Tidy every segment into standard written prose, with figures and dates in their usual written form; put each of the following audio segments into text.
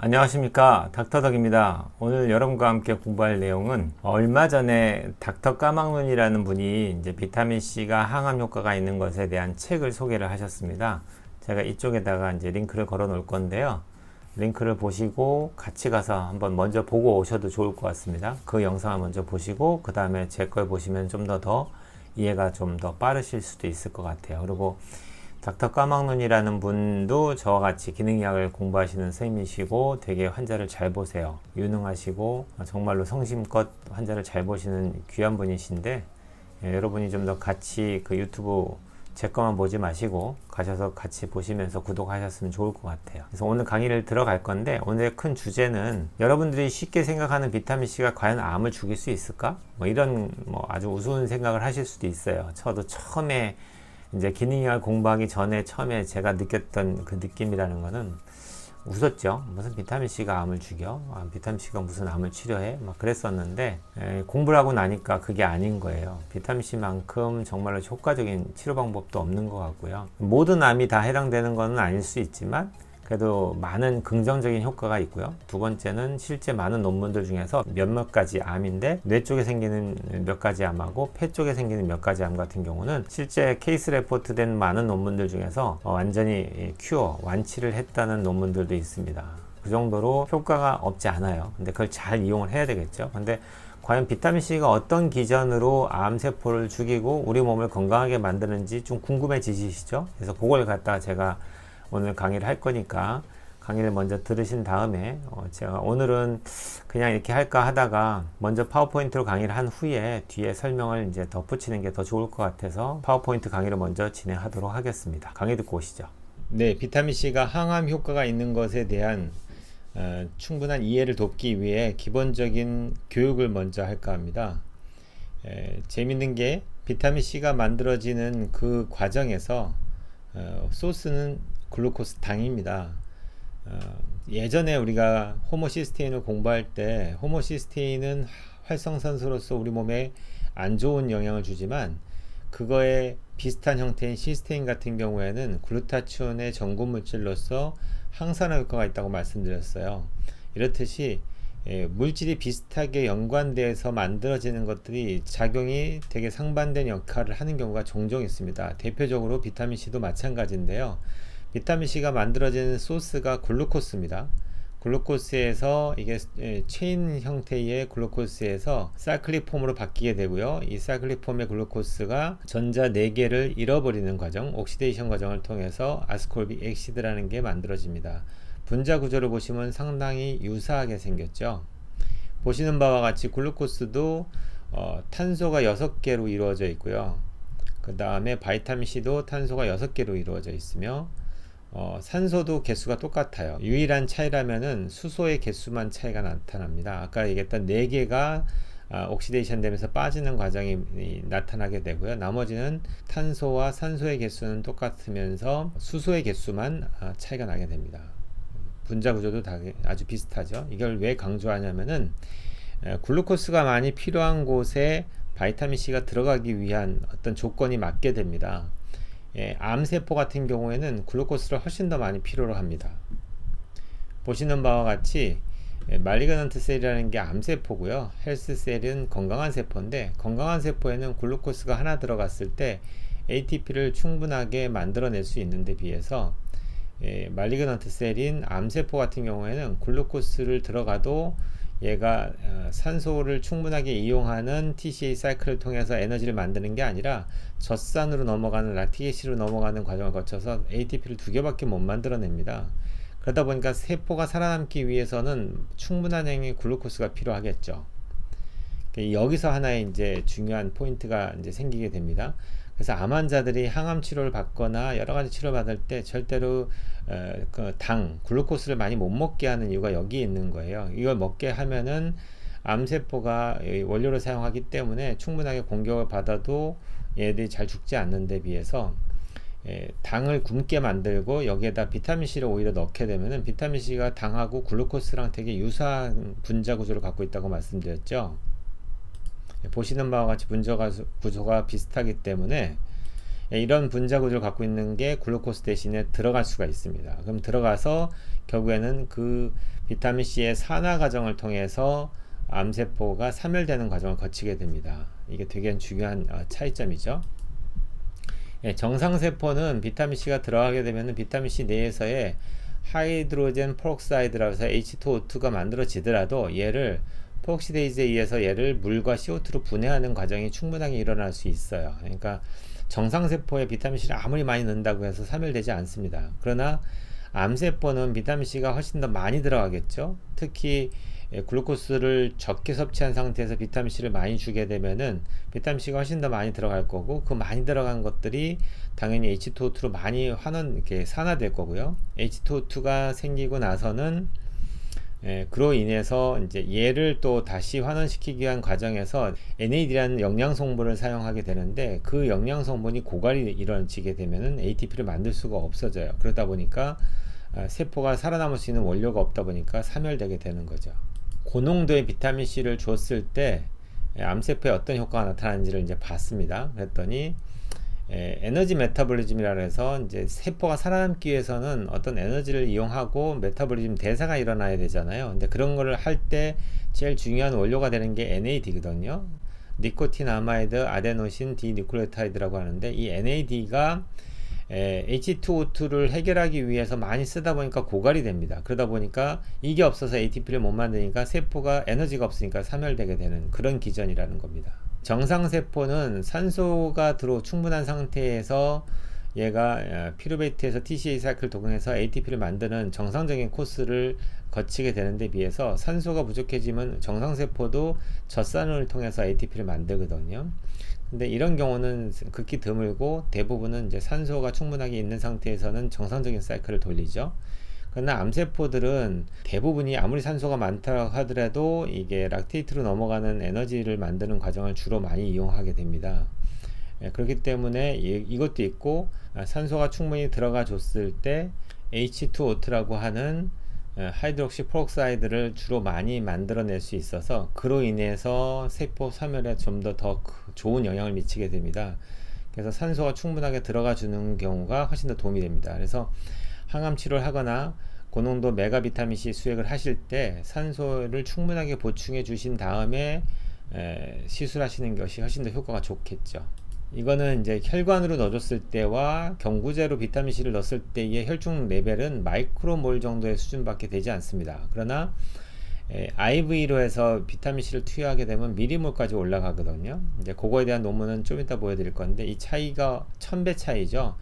안녕하십니까, 닥터덕입니다. 오늘 여러분과 함께 공부할 내용은 얼마 전에 닥터 까막눈이라는 분이 이제 비타민C가 항암 효과가 있는 것에 대한 책을 소개를 하셨습니다. 제가 이쪽에다가 이제 링크를 걸어 놓을 건데요. 링크를 보시고 같이 가서 한번 먼저 보고 오셔도 좋을 것 같습니다. 그 영상을 먼저 보시고 그 다음에 제 걸 보시면 좀 더 이해가 좀 더 빠르실 수도 있을 것 같아요. 그리고 닥터 까막눈이라는 분도 저와 같이 기능의학을 공부하시는 선생님이시고 되게 환자를 잘 보세요. 유능하시고 정말로 성심껏 환자를 잘 보시는 귀한 분이신데, 여러분이 좀 더 같이 그 유튜브 제 것만 보지 마시고 가셔서 같이 보시면서 구독하셨으면 좋을 것 같아요. 그래서 오늘 강의를 들어갈 건데, 오늘의 큰 주제는 여러분들이 쉽게 생각하는 비타민C가 과연 암을 죽일 수 있을까? 이런 아주 우스운 생각을 하실 수도 있어요. 저도 처음에 이제 기능의학을 공부하기 전에 처음에 제가 느꼈던 그 느낌이라는 거는 웃었죠. 무슨 비타민C가 암을 죽여? 비타민C가 무슨 암을 치료해? 막 그랬었는데, 공부를 하고 나니까 그게 아닌 거예요. 비타민C만큼 정말로 효과적인 치료 방법도 없는 것 같고요. 모든 암이 다 해당되는 건 아닐 수 있지만 그래도 많은 긍정적인 효과가 있고요. 두 번째는 실제 많은 논문들 중에서 몇몇 가지 암인데 뇌 쪽에 생기는 몇 가지 암하고 폐 쪽에 생기는 몇 가지 암 같은 경우는 실제 케이스 레포트된 많은 논문들 중에서 완전히 큐어, 완치를 했다는 논문들도 있습니다. 그 정도로 효과가 없지 않아요. 근데 그걸 잘 이용을 해야 되겠죠. 근데 과연 비타민C가 어떤 기전으로 암세포를 죽이고 우리 몸을 건강하게 만드는지 좀 궁금해지시죠? 그래서 그걸 갖다가 제가 오늘 강의를 할 거니까 강의를 먼저 들으신 다음에 제가 오늘은 그냥 이렇게 할까 하다가 먼저 파워포인트로 강의를 한 후에 뒤에 설명을 이제 덧붙이는 게 더 좋을 것 같아서 파워포인트 강의를 먼저 진행하도록 하겠습니다. 강의 듣고 오시죠. 네, 비타민C가 항암 효과가 있는 것에 대한 충분한 이해를 돕기 위해 기본적인 교육을 먼저 할까 합니다. 재밌는 게 비타민C가 만들어지는 그 과정에서 소스는 글루코스 당입니다. 예전에 우리가 호모시스테인을 공부할 때 호모시스테인은 활성산소로서 우리 몸에 안 좋은 영향을 주지만 그거에 비슷한 형태인 시스테인 같은 경우에는 글루타치온의 전구 물질로서 항산화 효과가 있다고 말씀드렸어요. 이렇듯이 물질이 비슷하게 연관돼서 만들어지는 것들이 작용이 되게 상반된 역할을 하는 경우가 종종 있습니다. 대표적으로 비타민C도 마찬가지인데요. 비타민C가 만들어지는 소스가 글루코스입니다. 글루코스에서 이게 체인 형태의 글루코스에서 사이클릭 폼으로 바뀌게 되고요. 이 사이클릭 폼의 글루코스가 전자 4개를 잃어버리는 과정, 옥시데이션 과정을 통해서 아스콜빅 액시드라는 게 만들어집니다. 분자 구조를 보시면 상당히 유사하게 생겼죠. 보시는 바와 같이 글루코스도 탄소가 6개로 이루어져 있고요. 그 다음에 바이타민C도 탄소가 6개로 이루어져 있으며 산소도 개수가 똑같아요. 유일한 차이라면은 수소의 개수만 차이가 나타납니다. 아까 얘기했던 4개가 옥시데이션 되면서 빠지는 과정이 나타나게 되고요. 나머지는 탄소와 산소의 개수는 똑같으면서 수소의 개수만 차이가 나게 됩니다. 분자 구조도 다 아주 비슷하죠. 이걸 왜 강조하냐면은 글루코스가 많이 필요한 곳에 바이타민C가 들어가기 위한 어떤 조건이 맞게 됩니다. 암세포 같은 경우에는 글루코스를 훨씬 더 많이 필요로 합니다. 보시는 바와 같이 말리그넌트 셀이라는 게 암세포고요. 헬스 셀은 건강한 세포인데, 건강한 세포에는 글루코스가 하나 들어갔을 때 ATP를 충분하게 만들어낼 수 있는데 비해서 말리그넌트 셀인 암세포 같은 경우에는 글루코스를 들어가도 얘가 산소를 충분하게 이용하는 TCA 사이클을 통해서 에너지를 만드는 게 아니라 젖산으로 넘어가는 락티게시로 넘어가는 과정을 거쳐서 ATP를 2개밖에 못 만들어냅니다. 그러다 보니까 세포가 살아남기 위해서는 충분한 양의 글루코스가 필요하겠죠. 여기서 하나의 이제 중요한 포인트가 이제 생기게 됩니다. 그래서 암 환자들이 항암 치료를 받거나 여러 가지 치료를 받을 때 절대로 그 글루코스를 많이 못 먹게 하는 이유가 여기에 있는 거예요. 이걸 먹게 하면은 암세포가 원료를 사용하기 때문에 충분하게 공격을 받아도 얘들이 잘 죽지 않는 데 비해서 당을 굶게 만들고 여기에다 비타민C를 오히려 넣게 되면은 비타민C가 당하고 글루코스랑 되게 유사한 분자 구조를 갖고 있다고 말씀드렸죠. 보시는 바와 같이 분자 구조가 비슷하기 때문에 이런 분자 구조를 갖고 있는 게 글루코스 대신에 들어갈 수가 있습니다. 그럼 들어가서 결국에는 그 비타민 C의 산화 과정을 통해서 암세포가 사멸되는 과정을 거치게 됩니다. 이게 되게 중요한 차이점이죠. 정상세포는 비타민 C가 들어가게 되면 비타민 C 내에서의 하이드로젠 페록사이드라고 해서 H2O2가 만들어지더라도 얘를 페록시데이즈에 의해서 얘를 물과 CO2로 분해하는 과정이 충분하게 일어날 수 있어요. 그러니까 정상세포에 비타민C를 아무리 많이 넣는다고 해서 사멸되지 않습니다. 그러나 암세포는 비타민C가 훨씬 더 많이 들어가겠죠. 특히 글루코스를 적게 섭취한 상태에서 비타민C를 많이 주게 되면은 비타민C가 훨씬 더 많이 들어갈 거고, 그 많이 들어간 것들이 당연히 H2O2로 많이 이렇게 산화될 거고요. H2O2가 생기고 나서는 그로 인해서 이제 얘를 또 다시 환원시키기 위한 과정에서 NAD라는 영양 성분을 사용하게 되는데, 그 영양 성분이 고갈이 이루어지게 되면은 ATP를 만들 수가 없어져요. 그러다 보니까 세포가 살아남을 수 있는 원료가 없다 보니까 사멸되게 되는 거죠. 고농도의 비타민 C를 줬을 때 암세포에 어떤 효과가 나타나는지를 이제 봤습니다. 그랬더니 에너지 메타볼리즘이라 해서 이제 세포가 살아남기 위해서는 어떤 에너지를 이용하고 메타볼리즘 대사가 일어나야 되잖아요. 근데 그런 거를 할 때 제일 중요한 원료가 되는 게 NAD거든요. 니코틴 아마이드 아데노신 디뉴클레오타이드라고 하는데, 이 NAD가 H2O2를 해결하기 위해서 많이 쓰다 보니까 고갈이 됩니다. 그러다 보니까 이게 없어서 ATP를 못 만드니까 세포가 에너지가 없으니까 사멸되게 되는 그런 기전이라는 겁니다. 정상세포는 산소가 충분한 상태에서 얘가 피루베이트에서 TCA 사이클을 통해서 ATP를 만드는 정상적인 코스를 거치게 되는데 비해서 산소가 부족해지면 정상세포도 젖산을 통해서 ATP를 만들거든요. 근데 이런 경우는 극히 드물고, 대부분은 이제 산소가 충분하게 있는 상태에서는 정상적인 사이클을 돌리죠. 그러나 암세포들은 대부분이 아무리 산소가 많다고 하더라도 이게 락테이트로 넘어가는 에너지를 만드는 과정을 주로 많이 이용하게 됩니다. 그렇기 때문에 이것도 있고, 산소가 충분히 들어가 줬을 때 H2O2라고 하는 하이드록시 페록사이드를 주로 많이 만들어낼 수 있어서, 그로 인해서 세포 사멸에 좀 더 좋은 영향을 미치게 됩니다. 그래서 산소가 충분하게 들어가 주는 경우가 훨씬 더 도움이 됩니다. 그래서 항암 치료를 하거나 고농도 메가 비타민 C 수액을 하실 때 산소를 충분하게 보충해 주신 다음에 시술하시는 것이 훨씬 더 효과가 좋겠죠. 이거는 이제 혈관으로 넣어줬을 때와 경구제로 비타민 C를 넣었을 때의 혈중 레벨은 마이크로몰 정도의 수준밖에 되지 않습니다. 그러나 IV로 해서 비타민 C를 투여하게 되면 미리몰까지 올라가거든요. 이제 그거에 대한 논문은 좀 이따 보여드릴 건데, 이 차이가 1000배 차이죠.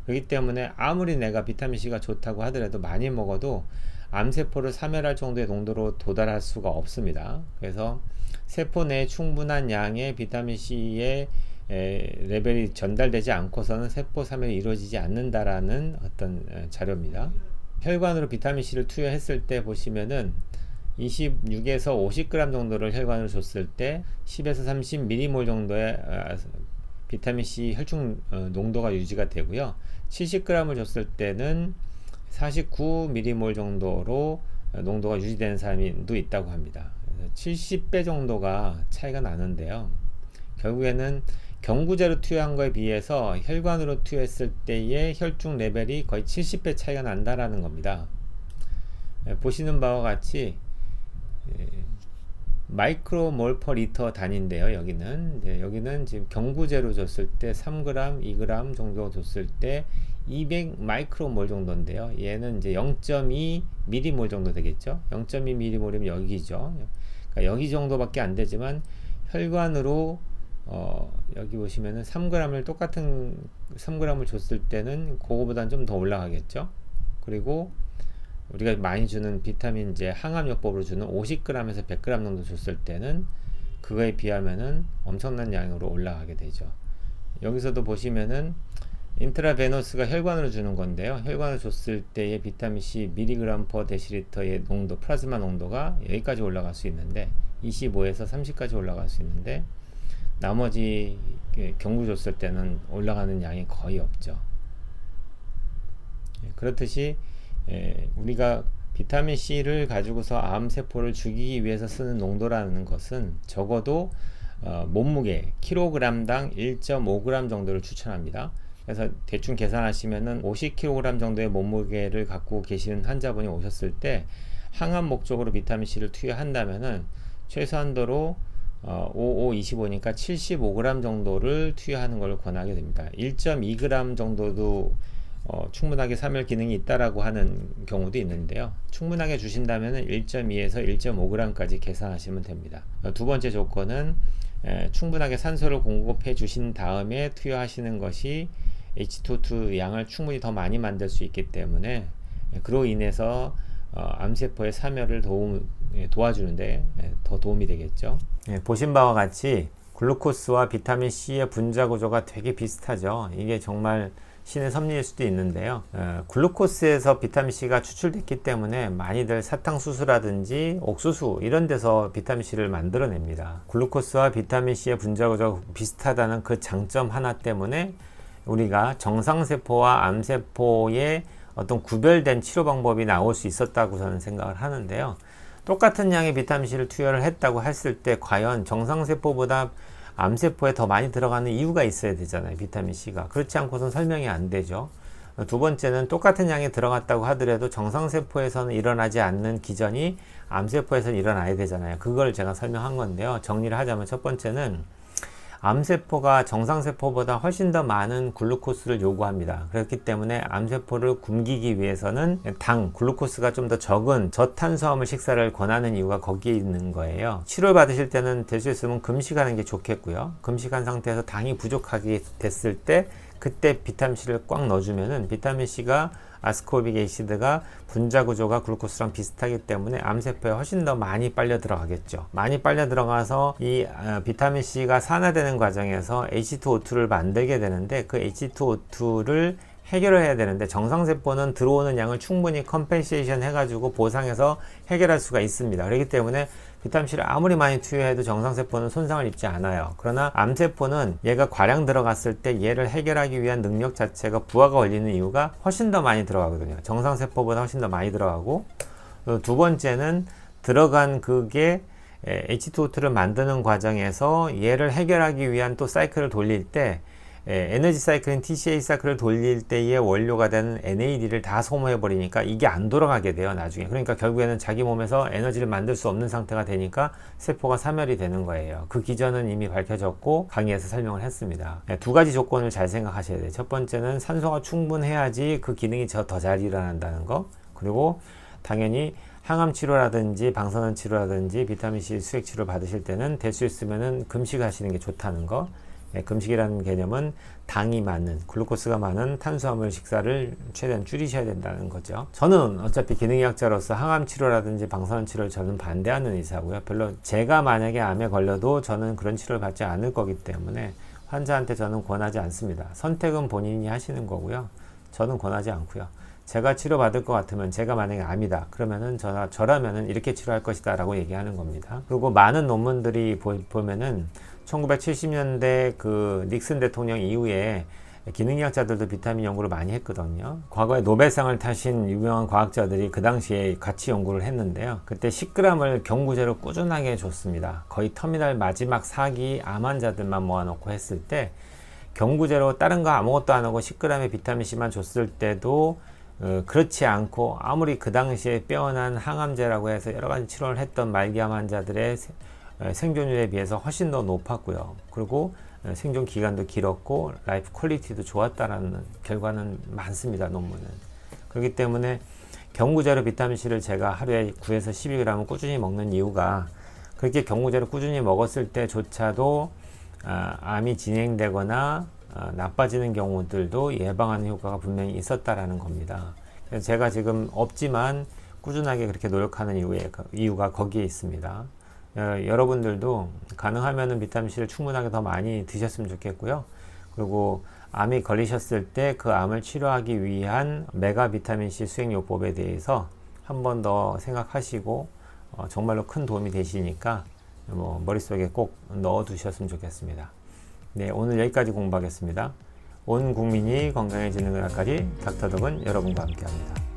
그렇기 때문에 아무리 내가 비타민 C가 좋다고 하더라도 많이 먹어도 암세포를 사멸할 정도의 농도로 도달할 수가 없습니다. 그래서 세포 내에 충분한 양의 비타민 C의 레벨이 전달되지 않고서는 세포 사멸이 이루어지지 않는다라는 어떤 자료입니다. 혈관으로 비타민 C를 투여했을 때 보시면은 26에서 50g 정도를 혈관으로 줬을 때 10에서 30m몰 정도의 비타민 C 혈중 농도가 유지가 되고요. 70g을 줬을 때는 49m몰 정도로 농도가 유지되는 사람도 있다고 합니다. 70배 정도가 차이가 나는데요. 결국에는 경구제로 투여한 거에 비해서 혈관으로 투여했을 때의 혈중 레벨이 거의 70배 차이가 난다라는 겁니다. 보시는 바와 같이 마이크로몰 퍼 리터 단위인데요. 여기는 지금 경구제로 줬을 때 3g, 2g 정도 줬을 때 200 마이크로몰 정도인데요. 얘는 이제 0.2 밀리몰 정도 되겠죠. 0.2 밀리몰이면 여기죠. 그러니까 여기 정도밖에 안 되지만 혈관으로 여기 보시면은 3g을 똑같은 3g을 줬을 때는 그거보다는 좀 더 올라가겠죠. 그리고 우리가 많이 주는 비타민 이제 항암요법으로 주는 50g에서 100g 정도 줬을 때는 그거에 비하면은 엄청난 양으로 올라가게 되죠. 여기서도 보시면은 인트라베너스가 혈관으로 주는 건데요. 혈관을 줬을 때의 비타민 C mg per 데시리터의 농도, 플라즈마 농도가 여기까지 올라갈 수 있는데 25에서 30까지 올라갈 수 있는데, 나머지 경구 줬을 때는 올라가는 양이 거의 없죠. 그렇듯이 우리가 비타민 C를 가지고서 암세포를 죽이기 위해서 쓰는 농도라는 것은 적어도 몸무게 kg당 1.5g 정도를 추천합니다. 그래서 대충 계산하시면은 50kg 정도의 몸무게를 갖고 계시는 환자분이 오셨을 때 항암 목적으로 비타민C를 투여한다면은 최소한도로 5525니까 75g 정도를 투여하는 걸 권하게 됩니다. 1.2g 정도도 충분하게 삼열 기능이 있다라고 하는 경우도 있는데요. 충분하게 주신다면 1.2에서 1.5g까지 계산하시면 됩니다. 두 번째 조건은 충분하게 산소를 공급해 주신 다음에 투여하시는 것이 H2O2 양을 충분히 더 많이 만들 수 있기 때문에 그로 인해서 암세포의 사멸을 도와주는데 더 도움이 되겠죠. 보신 바와 같이 글루코스와 비타민C의 분자 구조가 되게 비슷하죠. 이게 정말 신의 섭리일 수도 있는데요. 글루코스에서 비타민C가 추출됐기 때문에 많이들 사탕수수라든지 옥수수 이런 데서 비타민C를 만들어냅니다. 글루코스와 비타민C의 분자 구조가 비슷하다는 그 장점 하나 때문에 우리가 정상세포와 암세포의 어떤 구별된 치료 방법이 나올 수 있었다고 저는 생각을 하는데요. 똑같은 양의 비타민C를 투여를 했다고 했을 때 과연 정상세포보다 암세포에 더 많이 들어가는 이유가 있어야 되잖아요. 비타민C가. 그렇지 않고선 설명이 안 되죠. 두 번째는 똑같은 양이 들어갔다고 하더라도 정상세포에서는 일어나지 않는 기전이 암세포에서는 일어나야 되잖아요. 그걸 제가 설명한 건데요. 정리를 하자면 첫 번째는 암세포가 정상세포보다 훨씬 더 많은 글루코스를 요구합니다. 그렇기 때문에 암세포를 굶기기 위해서는 글루코스가 좀 더 적은 저탄수화물 식사를 권하는 이유가 거기에 있는 거예요. 치료를 받으실 때는 될 수 있으면 금식하는 게 좋겠고요. 금식한 상태에서 당이 부족하게 됐을 때 그때 비타민C를 꽉 넣어주면은 비타민C가 아스코빅 애시드가 분자 구조가 글루코스랑 비슷하기 때문에 암세포에 훨씬 더 많이 빨려 들어가겠죠. 많이 빨려 들어가서 이 비타민C가 산화되는 과정에서 H2O2를 만들게 되는데 그 H2O2를 해결을 해야 되는데 정상세포는 들어오는 양을 충분히 컴펜세이션 해가지고 보상해서 해결할 수가 있습니다. 그렇기 때문에 비타민C를 아무리 많이 투여해도 정상세포는 손상을 입지 않아요. 그러나 암세포는 얘가 과량 들어갔을 때 얘를 해결하기 위한 능력 자체가 부하가 걸리는 이유가 훨씬 더 많이 들어가거든요. 정상세포보다 훨씬 더 많이 들어가고, 두 번째는 들어간 그게 H2O2를 만드는 과정에서 얘를 해결하기 위한 또 사이클을 돌릴 때 에너지 사이클인 TCA 사이클을 돌릴 때의 원료가 되는 NAD를 다 소모해 버리니까 이게 안 돌아가게 돼요, 나중에. 그러니까 결국에는 자기 몸에서 에너지를 만들 수 없는 상태가 되니까 세포가 사멸이 되는 거예요. 그 기전은 이미 밝혀졌고 강의에서 설명을 했습니다. 두 가지 조건을 잘 생각하셔야 돼요. 첫 번째는 산소가 충분해야지 그 기능이 더 잘 일어난다는 거. 그리고 당연히 항암 치료라든지 방사선 치료라든지 비타민C 수액 치료 받으실 때는 될 수 있으면은 금식하시는 게 좋다는 거. 금식이라는 개념은 당이 많은, 글루코스가 많은 탄수화물 식사를 최대한 줄이셔야 된다는 거죠. 저는 어차피 기능의학자로서 항암 치료라든지 방사선 치료를 저는 반대하는 의사고요. 별로 제가 만약에 암에 걸려도 저는 그런 치료를 받지 않을 거기 때문에 환자한테 저는 권하지 않습니다. 선택은 본인이 하시는 거고요. 저는 권하지 않고요. 제가 치료받을 것 같으면, 제가 만약에 암이다 그러면은 저라면은 이렇게 치료할 것이다 라고 얘기하는 겁니다. 그리고 많은 논문들이 보면은 1970년대 그 닉슨 대통령 이후에 기능의학자들도 비타민 연구를 많이 했거든요. 과거에 노벨상을 타신 유명한 과학자들이 그 당시에 같이 연구를 했는데요. 그때 10g을 경구제로 꾸준하게 줬습니다. 거의 터미널 마지막 4기 암 환자들만 모아놓고 했을 때 경구제로 다른 거 아무것도 안 하고 10g의 비타민C만 줬을 때도 그렇지 않고, 아무리 그 당시에 빼어난 항암제라고 해서 여러 가지 치료를 했던 말기암 환자들의 생존율에 비해서 훨씬 더 높았고요. 그리고 생존 기간도 길었고 라이프 퀄리티도 좋았다라는 결과는 많습니다, 논문은. 그렇기 때문에 경구제로 비타민C를 제가 하루에 9에서 12g을 꾸준히 먹는 이유가, 그렇게 경구제로 꾸준히 먹었을 때조차도 암이 진행되거나 나빠지는 경우들도 예방하는 효과가 분명히 있었다라는 겁니다. 그래서 제가 지금 없지만 꾸준하게 그렇게 노력하는 이유가 거기에 있습니다. 여러분들도 가능하면 비타민C를 충분하게 더 많이 드셨으면 좋겠고요. 그리고 암이 걸리셨을 때 그 암을 치료하기 위한 메가 비타민C 수행요법에 대해서 한 번 더 생각하시고 정말로 큰 도움이 되시니까 머릿속에 꼭 넣어 두셨으면 좋겠습니다. 네, 오늘 여기까지 공부하겠습니다. 온 국민이 건강해지는 그날까지 닥터덕은 여러분과 함께 합니다.